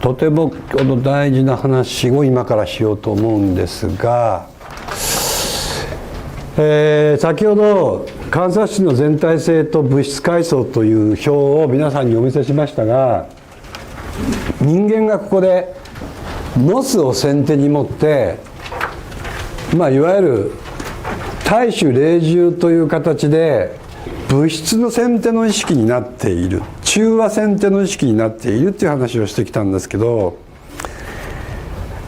とても大事な話を今からしようと思うんですが、先ほど観察視の全体性と物質階層という表を皆さんにお見せしましたが、人間がここでノスを先手に持って、いわゆる大衆霊獣という形で物質の先手の意識になっている、中和先手の意識になっているっていう話をしてきたんですけど、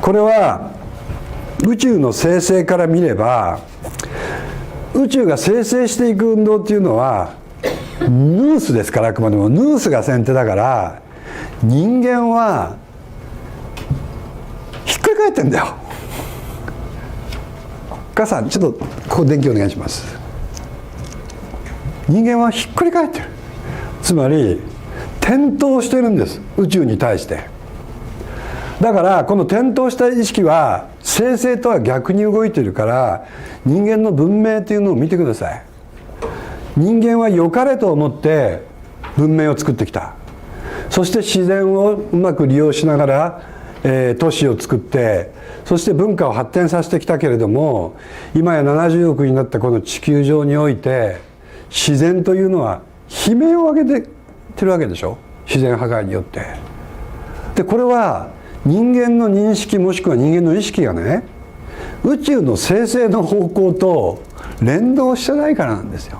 これは宇宙の生成から見れば、宇宙が生成していく運動っていうのはヌースですから、あくまでもヌースが先手だから、人間はひっくり返ってんだよ。母さんちょっとここ電気お願いします。人間はひっくり返ってる、つまり転倒してるんです、宇宙に対して。だからこの転倒した意識は生成とは逆に動いているから、人間の文明というのを見てください。人間は良かれと思って文明を作ってきた。そして自然をうまく利用しながら、都市を作って、そして文化を発展させてきたけれども、今や70億になったこの地球上において、自然というのは悲鳴を上げてってるわけでしょ、自然破壊によって。でこれは人間の認識もしくは人間の意識がね、宇宙の生成の方向と連動してないからなんですよ。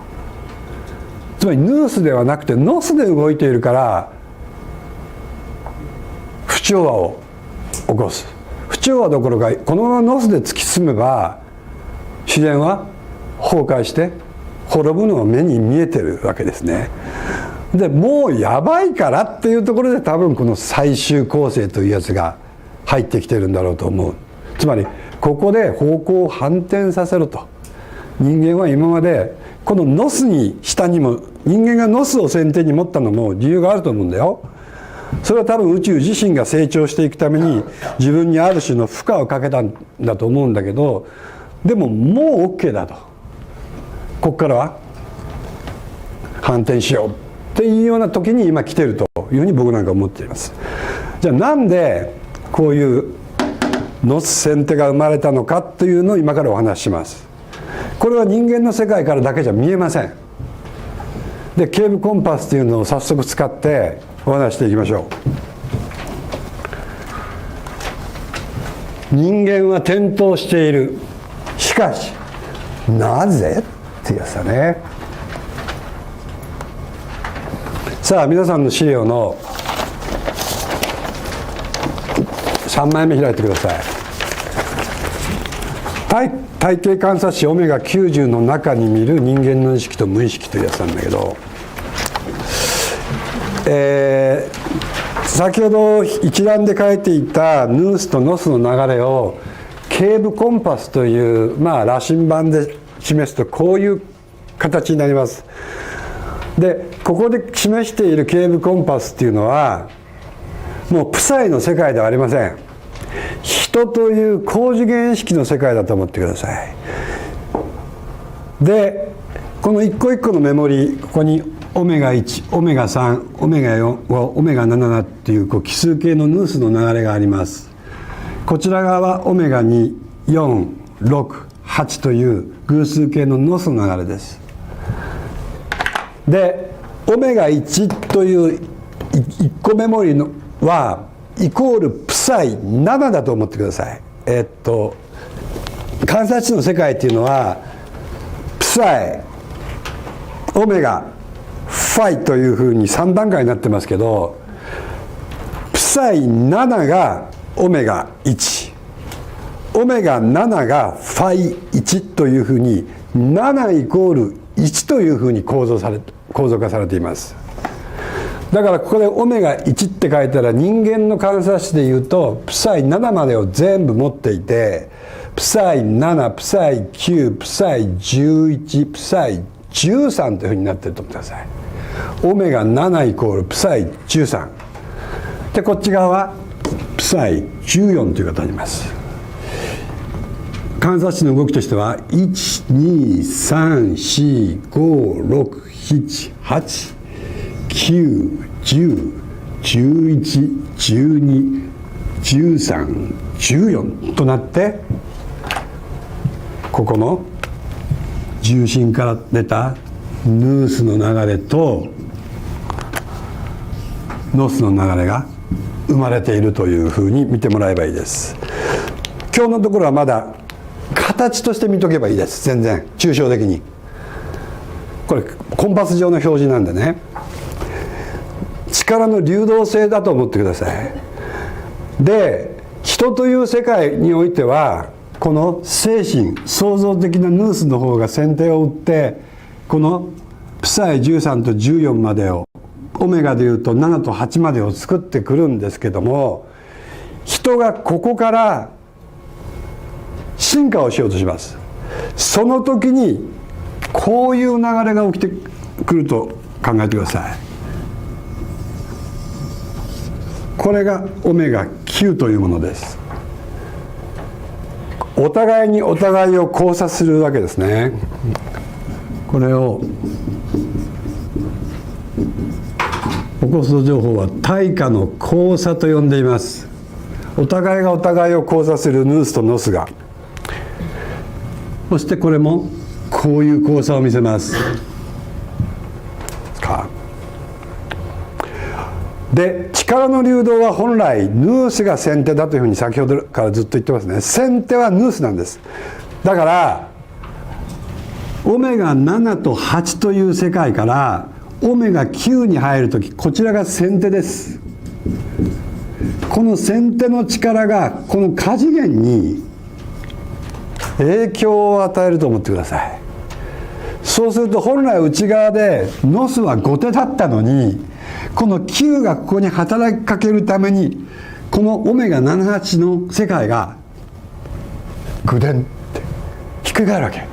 つまりヌースではなくてノスで動いているから、不調和を起こす。不調和どころかこのままノスで突き進めば自然は崩壊して滅ぶのが目に見えてるわけですね。でもうやばいからっていうところで、多分この最終構成というやつが入ってきてるんだろうと思う。つまりここで方向を反転させろと。人間は今までこのノスに下にも、人間がノスを先手に持ったのも理由があると思うんだよ。それは多分宇宙自身が成長していくために自分にある種の負荷をかけたんだと思うんだけど、でももう OK だと。ここからは反転しようっていうような時に今来てるというふうに僕なんか思っています。じゃあなんでこういうノス先手が生まれたのかというのを今からお話しします。これは人間の世界からだけじゃ見えません。でケーブコンパスというのを早速使ってお話していきましょう。人間は転倒している。しかしなぜってやつだね。さあ皆さんの資料の3枚目開いてください。体系観察史オメガ90の中に見る人間の意識と無意識というやつなんだけど、先ほど一覧で書いていたヌースとノスの流れをケーブコンパスという、羅針盤で示すとこういう形になります。でここで示しているケーブコンパスっていうのはもうプサイの世界ではありません。人という高次元意識の世界だと思ってください。でこの一個一個のメモリ、ここにオメガ1、オメガ3、オメガ4、オメガ7っていう奇数形のヌースの流れがあります。こちら側はオメガ2、4、6、8という偶数形のノスの流れです。でオメガ1という1個メモリのはイコールプサイ7だと思ってください。観察値の世界っていうのはプサイ、オメガ、ファイというふうに3段階になってますけど、プサイ7がオメガ1、オメガ7がファイ1というふうに7イコール1というふうに構造化されています。だからここでオメガ1って書いたら、人間の観察値でいうとプサイ7までを全部持っていて、プサイ7、プサイ9、プサイ11、プサイ13というふうになっていると思ってください。オメガ7イコールプサイ13で、こっち側はプサイ14という形になります。観察値の動きとしては1、2、3、4、5、6、7、8、9、10、11121314となって、ここの重心から出たヌースの流れとノスの流れが生まれているというふうに見てもらえばいいです。今日のところはまだ形として見とけばいいです。全然抽象的に。これコンパス上の表示なんでね、力の流動性だと思ってください。で、人という世界においてはこの精神創造的なヌースの方が先手を打って、このプサイ13と14までを、オメガでいうと7と8までを作ってくるんですけども、人がここから進化をしようとします。その時にこういう流れが起きてくると考えてください。これがオメガ9というものです。お互いにお互いを交差するわけですね。これを起こす情報は対価の交差と呼んでいます。お互いがお互いを交差するヌースとノスが、そしてこれもこういう交差を見せますで、力の流動は本来ヌースが先手だというふうに先ほどからずっと言ってますね。先手はヌースなんです。だからオメガ7と8という世界からオメガ9に入るとき、こちらが先手です。この先手の力がこの加次元に影響を与えると思ってください。そうすると本来内側でノスは後手だったのに、この9がここに働きかけるために、このオメガ78の世界がグデンってひっくり返るわけ。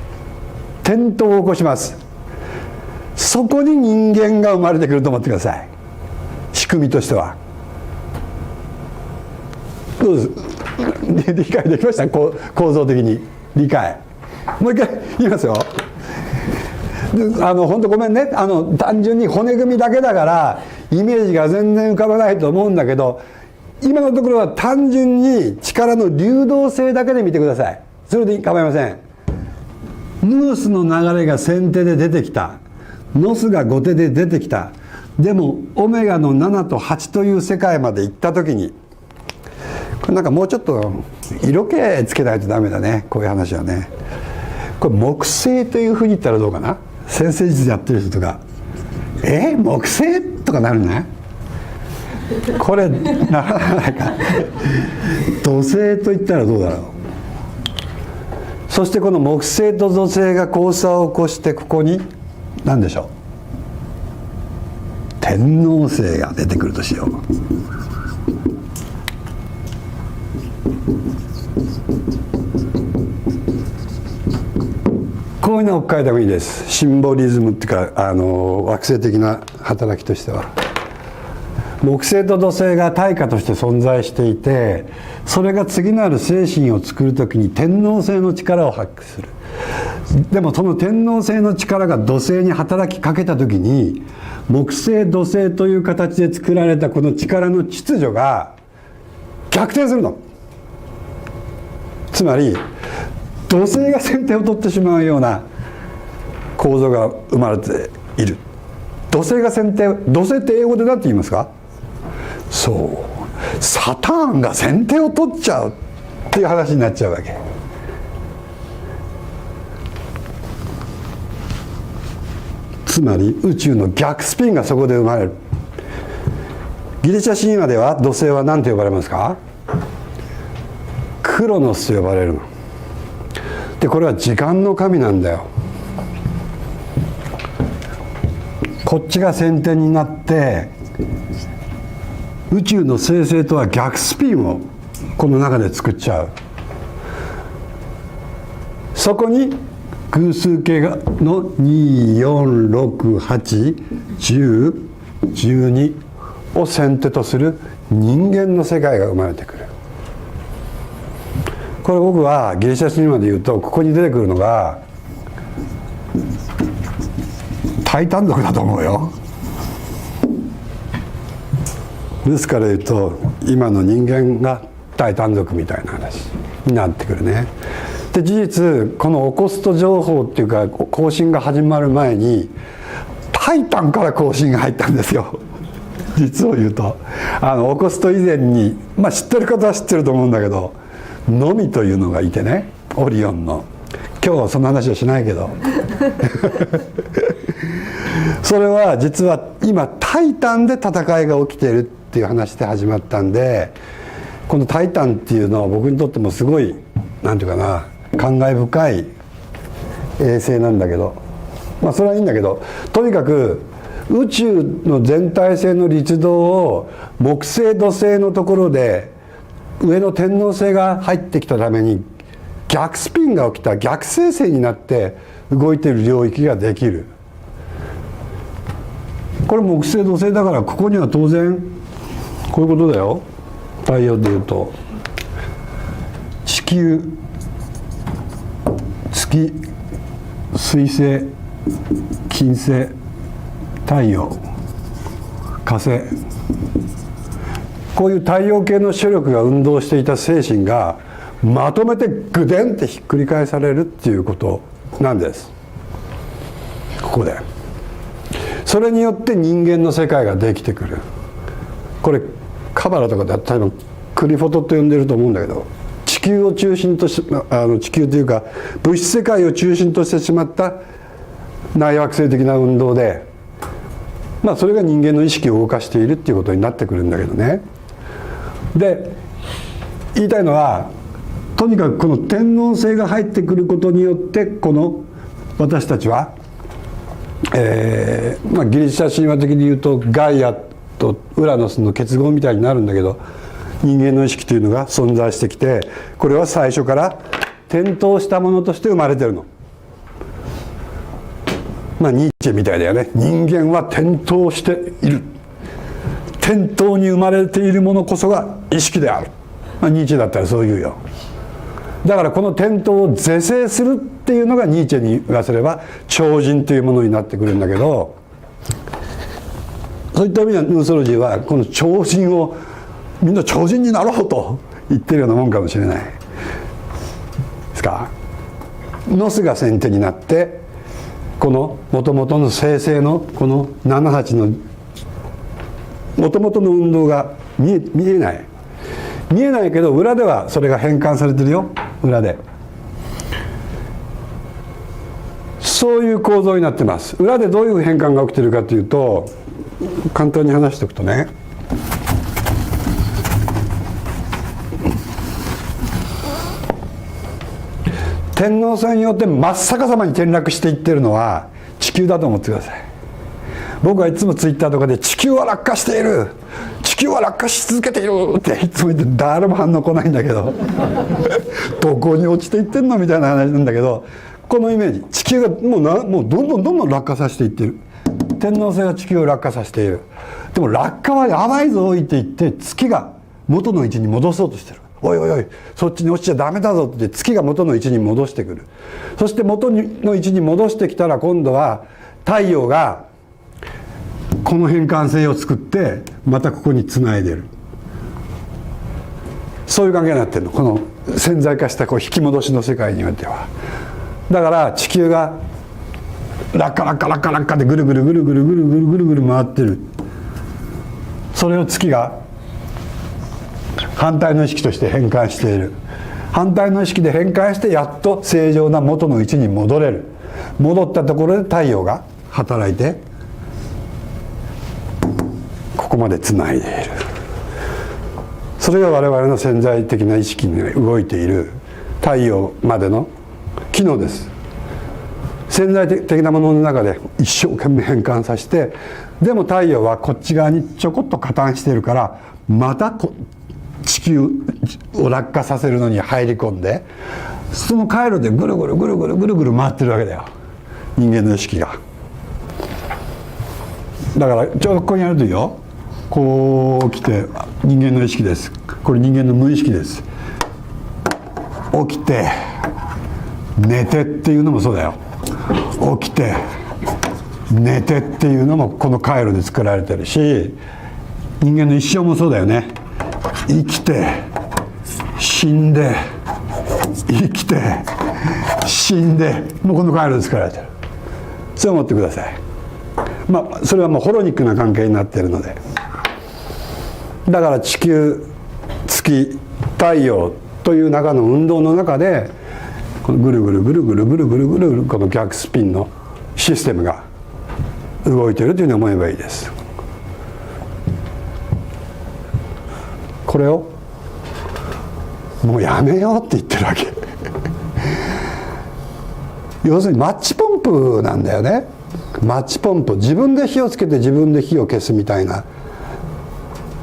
転倒を起こします。そこに人間が生まれてくると思ってください。仕組みとしてはどうです？理解できました？構造的に理解。もう一回言いますよ。本当ごめんね、単純に骨組みだけだからイメージが全然浮かばないと思うんだけど、今のところは単純に力の流動性だけで見てください。それで構いません。ヌースの流れが先手で出てきた、ノスが後手で出てきた。でもオメガの7と8という世界まで行った時に、これなんかもうちょっと色気つけないとダメだね、こういう話はね。これ木星というふうに言ったらどうかな。先生術やってる人とか木星とかなるね。これならないか。土星と言ったらどうだろう。そしてこの木星と土星が交差を起こして、ここに何でしょう、天王星が出てくるとしよう。こういうのを書いてもいいです。シンボリズムっていうか惑星的な働きとしては、木星と土星が対価として存在していて、それが次なる精神を作るときに天王星の力を発揮する。でもその天王星の力が土星に働きかけたときに、木星土星という形で作られたこの力の秩序が逆転するの。つまり土星が先手を取ってしまうような構造が生まれている。土星が先手、土星って英語で何て言いますか？そう、サターンが先手を取っちゃうっていう話になっちゃうわけ。つまり宇宙の逆スピンがそこで生まれる。ギリシャ神話では土星は何と呼ばれますか？クロノスと呼ばれるので、これは時間の神なんだよ。こっちが先手になって宇宙の生成とは逆スピンをこの中で作っちゃう。そこに偶数形の2、4、6、8、10、12を先手とする人間の世界が生まれてくる。これ僕はギリシャ神話で言うと、ここに出てくるのがタイタン族だと思うよ。ですから言うと今の人間がタイタン族みたいな話になってくるね。で事実このオコスト情報っていうか更新が始まる前にタイタンから更新が入ったんですよ。実を言うとオコスト以前に、知ってる方は知ってると思うんだけど、ノミというのがいてね、オリオンの。今日はその話はしないけどそれは実は今タイタンで戦いが起きているっていう話で始まったんで、このタイタンっていうのは僕にとってもすごいなんていうかな、感慨深い衛星なんだけど、それはいいんだけど、とにかく宇宙の全体性の立動を木星土星のところで上の天王星が入ってきたために逆スピンが起きた、逆星星になって動いている領域ができる。これ木星土星だから、ここには当然こういうことだよ。太陽でいうと地球、月、水星、金星、太陽、火星、こういう太陽系の諸力が運動していた精神がまとめてグデンってひっくり返されるっていうことなんです。ここでそれによって人間の世界ができてくる。これカバラとかで例えばクリフォトって呼んでると思うんだけど、地球を中心とし地球というか物質世界を中心としてしまった内惑星的な運動で、それが人間の意識を動かしているっていうことになってくるんだけどね。で言いたいのは、とにかくこの天王星が入ってくることによって、この私たちは、ギリシャ神話的に言うとガイアとウラノスの結合みたいになるんだけど、人間の意識というのが存在してきて、これは最初から転倒したものとして生まれてるの。ニーチェみたいだよね。人間は転倒している。転倒に生まれているものこそが意識である。ニーチェだったらそう言うよ。だからこの転倒を是正するっていうのがニーチェに言わせれば超人というものになってくるんだけど、そういった意味ではヌーソロジーはこの超人をみんな超人になろうと言ってるようなもんかもしれないですか。ノスが先手になって、このもともとの生成のこの78のもともとの運動が見えないけど、裏ではそれが変換されてるよ。裏でそういう構造になってます。裏でどういう変換が起きてるかというと、簡単に話しておくとね、天王星によって真っ逆さまに転落していってるのは地球だと思ってください。僕はいつもツイッターとかで地球は落下している、地球は落下し続けているっていつも言って誰も反応来ないんだけどどこに落ちていってんのみたいな話なんだけど、このイメージ、地球がもうどんどん落下させていってる。天王星が地球を落下させている。でも落下はやばいぞって言って月が元の位置に戻そうとしてる。おいおいおい、そっちに落ちちゃダメだぞって月が元の位置に戻してくる。そして元の位置に戻してきたら、今度は太陽がこの変換性を作ってまたここにつないでる。そういう関係になってるの、この潜在化したこう引き戻しの世界においては。だから地球が落下でぐるぐる回ってる。それを月が反対の意識として変換している。反対の意識で変換してやっと正常な元の位置に戻れる。戻ったところで太陽が働いてここまでつないでいる。それが我々の潜在的な意識に動いている太陽までの機能です。潜在的なものの中で一生懸命変換させて、でも太陽はこっち側にちょこっと加担しているから、また地球を落下させるのに入り込んで、その回路でぐるぐる回ってるわけだよ、人間の意識が。だからちょうどここにあるといいよ。こう来て人間の意識です。これ人間の無意識です。起きて寝てっていうのもそうだよ。起きて寝てっていうのもこの回路で作られてるし、人間の一生もそうだよね。生きて死んで生きて死んで、もうこの回路で作られてる。そう思ってください。まあそれはもうホロニックな関係になっているので、だから地球、月、太陽という中の運動の中で、このぐるぐるぐるぐるぐるぐるぐるぐるこの逆スピンのシステムが動いているというふうに思えばいいです。これをもうやめようって言ってるわけ要するにマッチポンプなんだよね。マッチポンプ、自分で火をつけて自分で火を消すみたいな、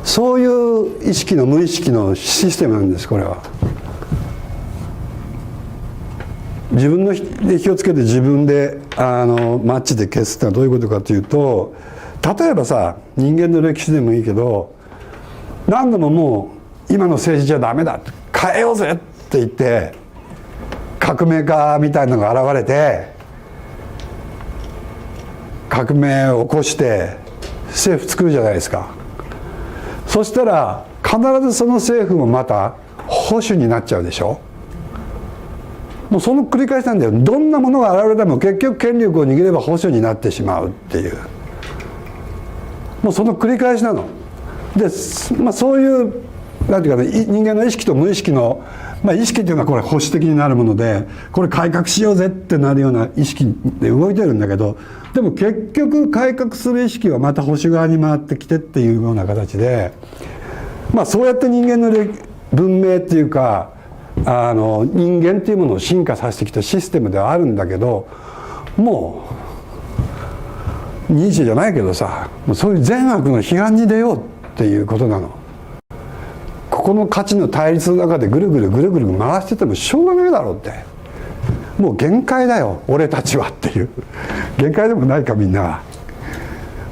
そういう意識の無意識のシステムなんです。これは自分で火をつけて自分でマッチで消すってのはどういうことかというと、例えばさ、人間の歴史でもいいけど、何度ももう今の政治じゃダメだ、変えようぜって言って革命家みたいなのが現れて革命を起こして政府作るじゃないですか。そしたら必ずその政府もまた保守になっちゃうでしょ。もうその繰り返しなんだよ。どんなものが現れても結局権力を握れば保守になってしまうっていう、もうその繰り返しなので、そういうなんていうかね、人間の意識と無意識の、意識っていうのはこれ保守的になるもので、これ改革しようぜってなるような意識で動いてるんだけど、でも結局改革する意識はまた保守側に回ってきてっていうような形で、そうやって人間の文明っていうか人間っていうものを進化させてきたシステムではあるんだけど、もうニーチェじゃないけどさ、もうそういう善悪の批判に出ようっていうことなの。ここの価値の対立の中でぐるぐるぐるぐる回しててもしょうがないだろうって、もう限界だよ俺たちはっていう、限界でもないかみんな。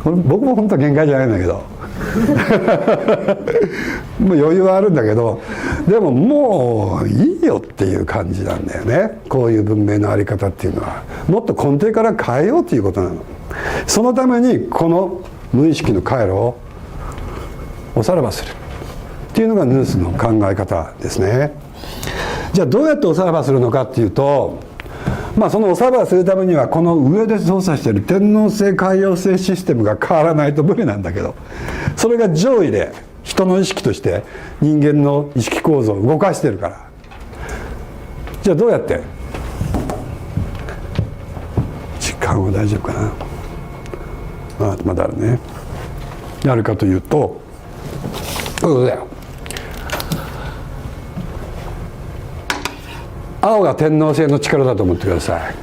僕も本当は限界じゃないんだけどもう余裕はあるんだけど、でももういいよっていう感じなんだよね。こういう文明の在り方っていうのはもっと根底から変えようということなの。そのためにこの無意識の回路をおさらばするっていうのがヌースの考え方ですね。じゃあどうやっておさらばするのかっていうと、そのおさらばするためにはこの上で操作している天王星海洋星システムが変わらないと無理なんだけど、それが上位で人の意識として人間の意識構造を動かしてるから。じゃあどうやって、時間は大丈夫かな、まだあるね、やるかというと、こういうことだよ。青が天王星の力だと思ってください。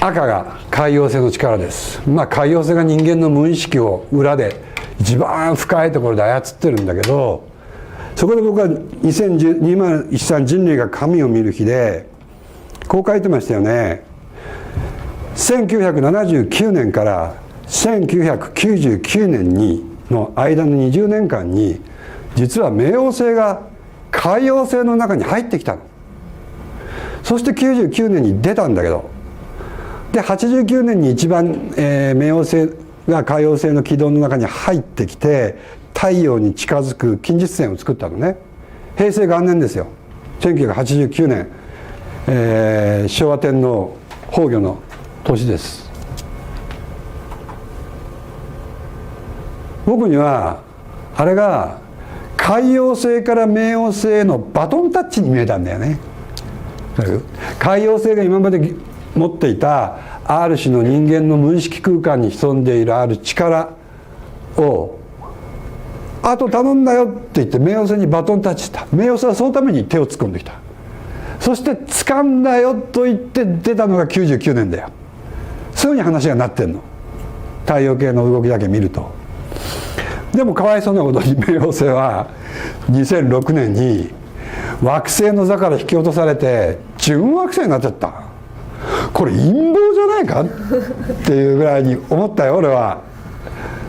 赤が海洋星の力です。海洋星が人間の無意識を裏で一番深いところで操ってるんだけど、そこで僕は2013人類が神を見る日でこう書いてましたよね。1979年から1999年の間の20年間に実は冥王星が海洋星の中に入ってきたの。そして99年に出たんだけど、で89年に一番、冥王星が海洋星の軌道の中に入ってきて太陽に近づく近日線を作ったのね。平成元年ですよ。1989年、昭和天皇崩御の年です。僕にはあれが海洋星から冥王星へのバトンタッチに見えたんだよね。海洋星が今まで持っていたある種の人間の無意識空間に潜んでいるある力をあと頼んだよって言って冥王星にバトンタッチした。冥王星はそのために手を突っ込んできた。そして掴んだよと言って出たのが99年だよ。そういうふうに話がなってんの。太陽系の動きだけ見ると。でもかわいそうなことに冥王星は2006年に惑星の座から引き落とされて準惑星になっちゃった。これ陰謀じゃないかっていうぐらいに思ったよ俺は。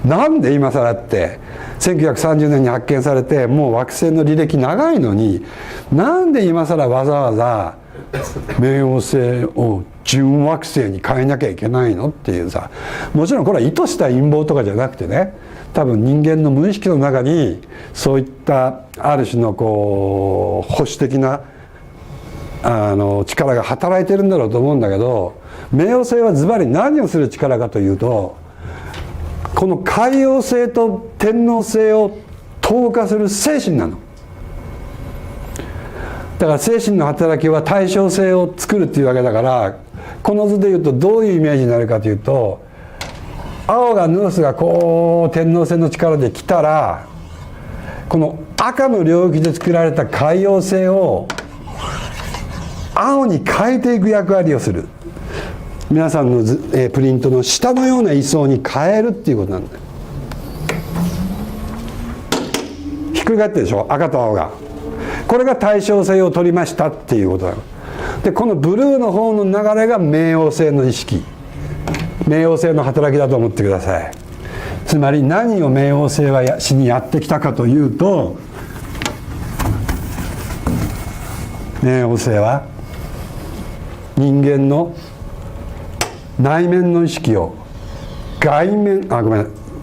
なんで今更って、1930年に発見されてもう惑星の履歴長いのに、なんで今更わざわざ冥王星を準惑星に変えなきゃいけないのっていうさ。もちろんこれは意図した陰謀とかじゃなくてね、多分人間の無意識の中にそういったある種のこう保守的な力が働いてるんだろうと思うんだけど、冥王星はズバリ何をする力かというと、この海王星と天王星を透過する精神なの。だから精神の働きは対称性を作るっていうわけだから、この図でいうとどういうイメージになるかというと、青がヌースがこう天王星の力で来たら、この赤の領域で作られた海王星を青に変えていく役割をする。皆さんのプリントの下のような位相に変えるっていうことなんだよ。ひっくり返ってるでしょ、赤と青が。これが対称性を取りましたっていうことなの。でこのブルーの方の流れが冥王星の意識、冥王星の働きだと思ってください。つまり何を冥王星はしにやってきたかというと、冥王星は人間の内面の意識を外面、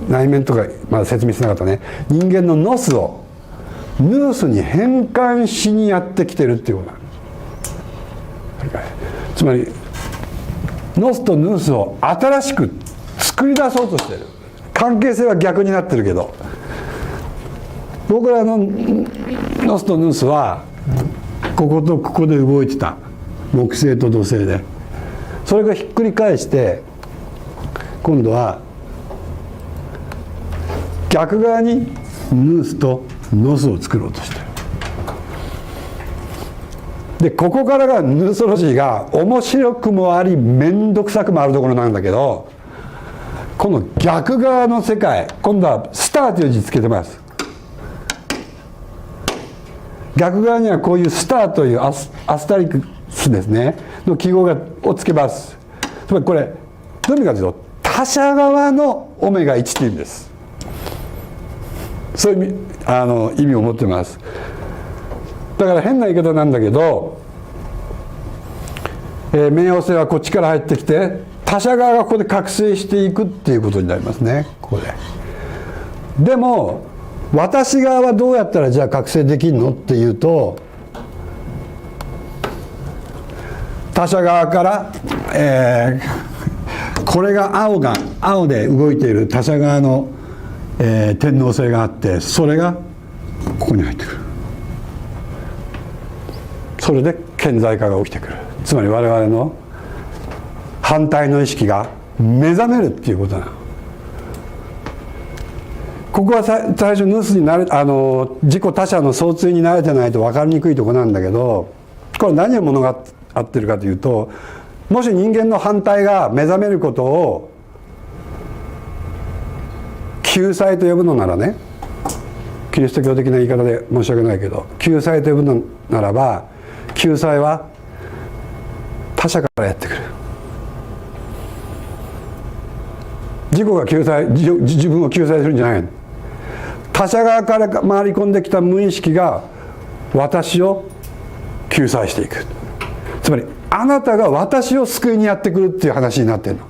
内面とかまだ説明してなかったね。人間のノスをヌースに変換しにやってきてるっていうことなんです。つまりノスとヌースを新しく作り出そうとしてる。関係性は逆になってるけど、僕らのノスとヌースはこことここで動いてた。木星と土星で、それがひっくり返して今度は逆側にヌースとノスを作ろうとしてる。でここからがヌーソロジーが面白くもあり面倒くさくもあるところなんだけど、この逆側の世界、今度はスターという字つけてます。逆側にはこういうスターというアスタリクスですねの記号をつけます。つまりこれどういう意味かというと、他者側のオメガ1っていう意味です。そういう意味を持ってます。だから変な言い方なんだけど、冥王星はこっちから入ってきて他者側がここで覚醒していくっていうことになりますね、ここで。でも私側はどうやったらじゃあ覚醒できるのっていうと、他者側から、これが青で動いている他者側の、天王星があって、それがここに入ってくる。それで顕在化が起きてくる。つまり我々の反対の意識が目覚めるっていうことなの。ここは最初ヌースに自己他者の相対に慣れてないと分かりにくいところなんだけど、これ何を物語ってるかというと、もし人間の反対が目覚めることを救済と呼ぶのならね、キリスト教的な言い方で申し訳ないけど、救済と呼ぶのならば、救済は他者からやってくる。自己が救済、自分を救済するんじゃない。他者側から回り込んできた無意識が私を救済していく。つまりあなたが私を救いにやってくるっていう話になってるの。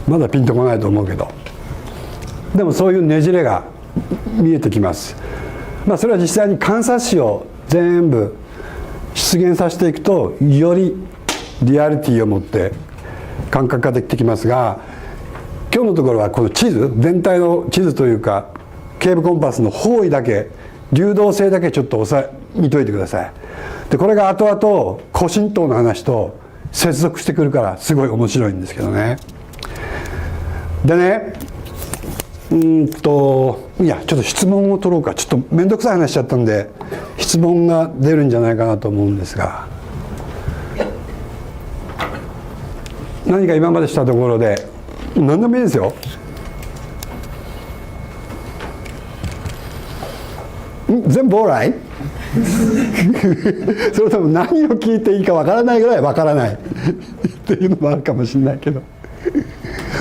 まだピンとこないと思うけど、でもそういうねじれが見えてきます。それは実際に観察視を全部出現させていくと、よりリアリティを持って感覚化できてきますが、今日のところはこの地図、全体の地図というかケーブコンパスの方位だけ、流動性だけちょっと見といてください。でこれが後々古神道の話と接続してくるからすごい面白いんですけどね。でね、いやちょっと質問を取ろうか。ちょっと面倒くさい話しちゃったんで質問が出るんじゃないかなと思うんですが、何か今までしたところで何でもいいですよ。全部オーライそれとも何を聞いていいかわからないぐらいわからないっていうのもあるかもしれないけど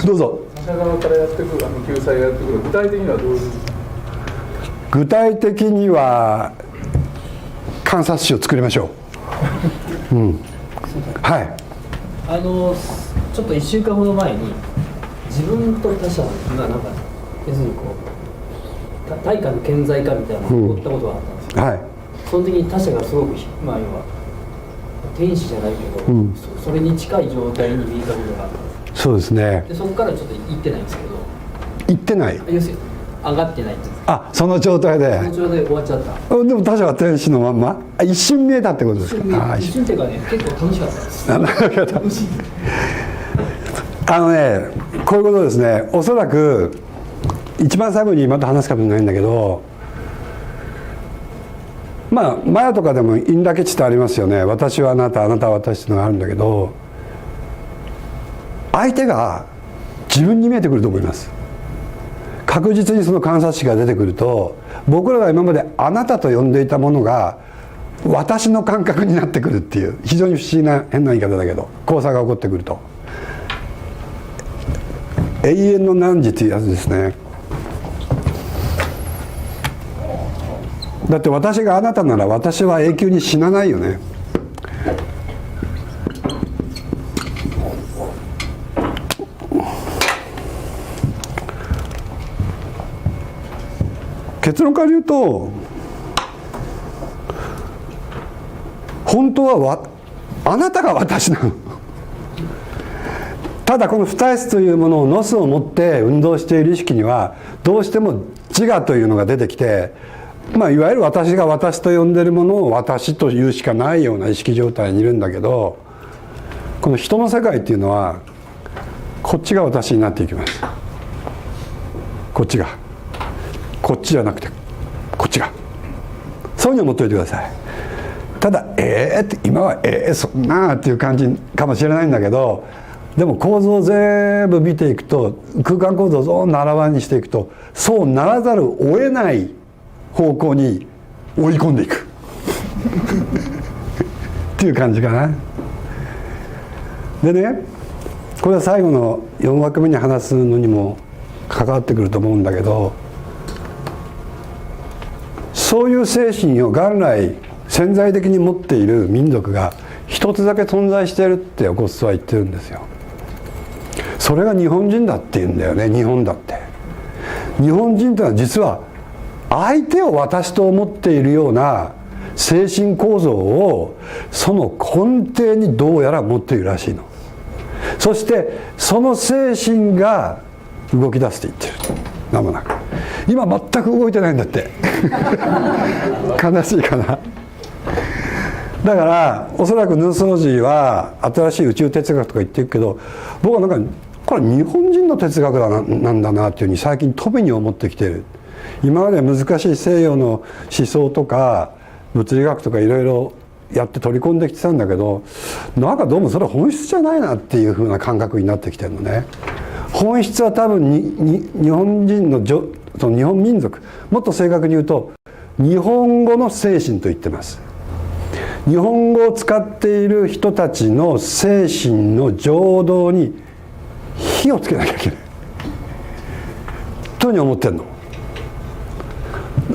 どうぞ。他者側からやってくる救済がやってくる、具体的にはどういう？具体的には観察視を作りましょう、はい。ちょっと1週間ほど前に自分と他者がなんか要するにこう対価の顕在化みたいなのを取ったことがあったんですよ、はい、その時に他者がすごく要は天使じゃないけど、それに近い状態に見えたことがあったんです。そうですね。でそこからちょっと行ってないんですけど。行ってない。要するに上がってないっていうんですか。あ、その状態で。その状態で終わっちゃった。でも他者は天使のまんま。一瞬見えたってことですか。一瞬っていうかね、結構楽しかったです。楽しい。こういうことですね。おそらく一番最後にまた話すかもしれないんだけど、まあマヤとかでもインダケチってありますよね。私はあなた、あなたは私っていうのがあるんだけど、相手が自分に見えてくると思います。確実にその観察視が出てくると、僕らが今まであなたと呼んでいたものが私の感覚になってくるっていう、非常に不思議な変な言い方だけど、交差が起こってくると永遠の汝っていうやつですね。だって私があなたなら私は永久に死なないよね。結論から言うと、本当はあなたが私なの。ただこの不体質というものをノスを持って運動している意識にはどうしても自我というのが出てきて、まあ、いわゆる私が私と呼んでいるものを私というしかないような意識状態にいるんだけど、この人の世界っていうのはこっちが私になっていきます。こっちが、こっちじゃなくてこっちが、そういうふうに思っておいてください。ただって今はそんなっていう感じかもしれないんだけど、でも構造を全部見ていくと、空間構造をどんならわにしていくと、そうならざるを得ない方向に追い込んでいくっていう感じかな。でね、これは最後の4枠目に話すのにも関わってくると思うんだけど、そういう精神を元来潜在的に持っている民族が一つだけ存在しているってオコッソは言ってるんですよ。それが日本人だって言うんだよね。日本だって、日本人というのは実は相手を私と思っているような精神構造をその根底にどうやら持っているらしいの。そしてその精神が動き出していってる。間もなく今全く動いてないんだって悲しいかな。だからおそらくヌーソロジーは新しい宇宙哲学とか言ってるけど、僕はなんかこれ日本人の哲学なんだなっていうふうに最近富に思ってきてる。今まで難しい西洋の思想とか物理学とかいろいろやって取り込んできてたんだけど、なんかどうもそれは本質じゃないなっていうふうな感覚になってきてるのね。本質は多分日本人のその日本民族、もっと正確に言うと日本語の精神と言ってます。日本語を使っている人たちの精神の情動に火をつけなきゃいけないというふうに思ってるの。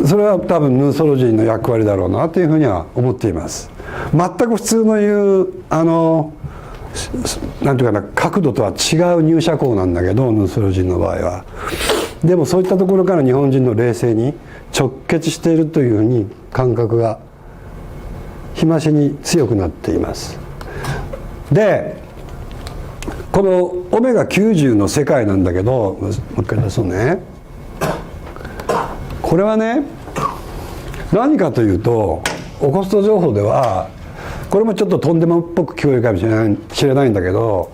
それは多分ヌーソロジーの役割だろうなというふうには思っています。全く普通の言うなんていうかな、角度とは違う入射口なんだけど、ヌーソロジーの場合は。でもそういったところから日本人の冷静に直結しているというふうに感覚が日増しに強くなっています。でこのオメガ90の世界なんだけど、もう一回出そうね。これはね、何かというとオコスト情報では、これもちょっととんでもっぽく聞こえるかもしれないんだけど、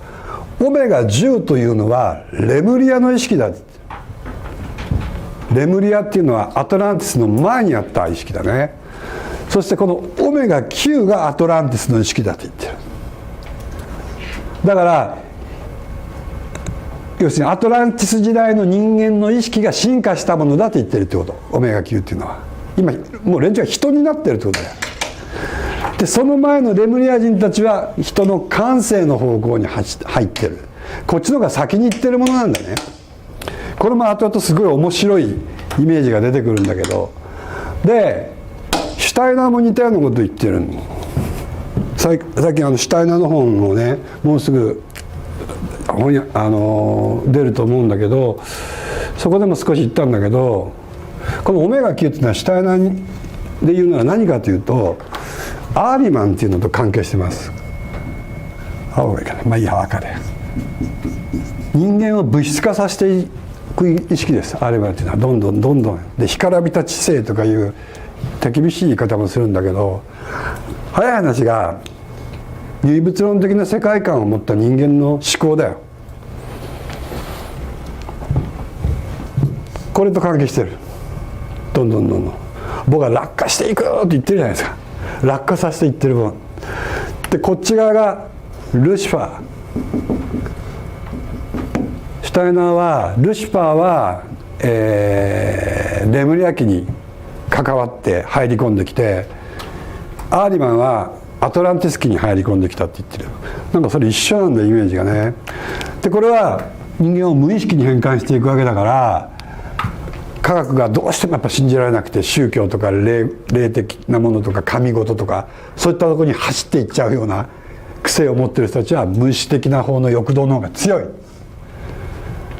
オメガ10というのはレムリアの意識だ。レムリアっていうのはアトランティスの前にあった意識だね。そしてこのオメガ9がアトランティスの意識だと言ってる。だから要するにアトランティス時代の人間の意識が進化したものだと言ってるってこと。オメガ9っていうのは今もう連中は人になってるってことだよ。でその前のレムリア人たちは人の感性の方向に入ってる。こっちの方が先に行ってるものなんだね。これも後々すごい面白いイメージが出てくるんだけど、でシュタイナーも似たようなこと言ってるの。最近シュタイナーの本をね、もうすぐ出ると思うんだけど、そこでも少し言ったんだけど、このオメガ9っていうのはシュタイナーで言うのは何かというと、アーリマンっていうのと関係してます。青がいいかな、まあいいや、赤で。人間を物質化させていく意識です、アーリマンっていうのは。どんどんどんどんで、干からびた知性とかいう手厳しい言い方もするんだけど、早い話が唯物論的な世界観を持った人間の思考だよ。これと関係してる。どんどんどんどん僕は落下していくって言ってるじゃないですか。落下させていってる分で、こっち側がルシファー。シュタイナーはルシファーは、レムリア紀に関わって入り込んできて、アーリマンはアトランティス紀に入り込んできたって言ってる。なんかそれ一緒なんだよ、イメージがね。でこれは人間を無意識に変換していくわけだから、科学がどうしてもやっぱ信じられなくて、宗教とか 霊的なものとか神事とかそういったところに走っていっちゃうような癖を持ってる人たちは無意識的な方の欲動の方が強い。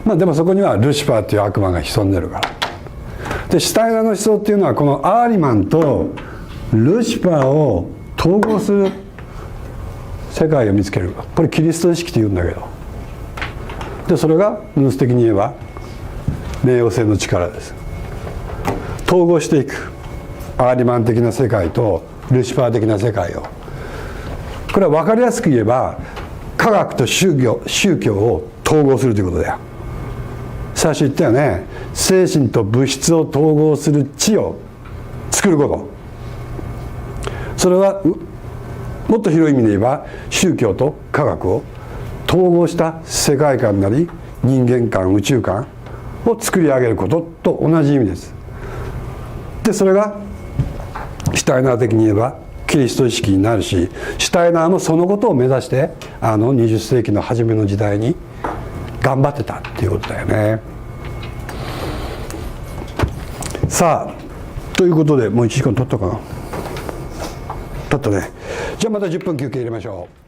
まあでもそこにはルシファーっていう悪魔が潜んでるから。でシュタイナーの思想っていうのは、このアーリマンとルシファーを統合する世界を見つける。これキリスト意識というんだけど、でそれがヌース的に言えば冥王星の力です。統合していくアーリマン的な世界とルシファー的な世界を、これは分かりやすく言えば科学と宗教を統合するということだよ。最初言ったよね、精神と物質を統合する知を作ること。それはもっと広い意味で言えば宗教と科学を統合した世界観なり人間観、宇宙観を作り上げることと同じ意味です。でそれがシュタイナー的に言えばキリスト意識になるし、シュタイナーもそのことを目指して20世紀の初めの時代に頑張ってたっていうことだよね。さあということで、もう1時間経ったかな。経ったね。じゃあまた10分休憩入れましょう。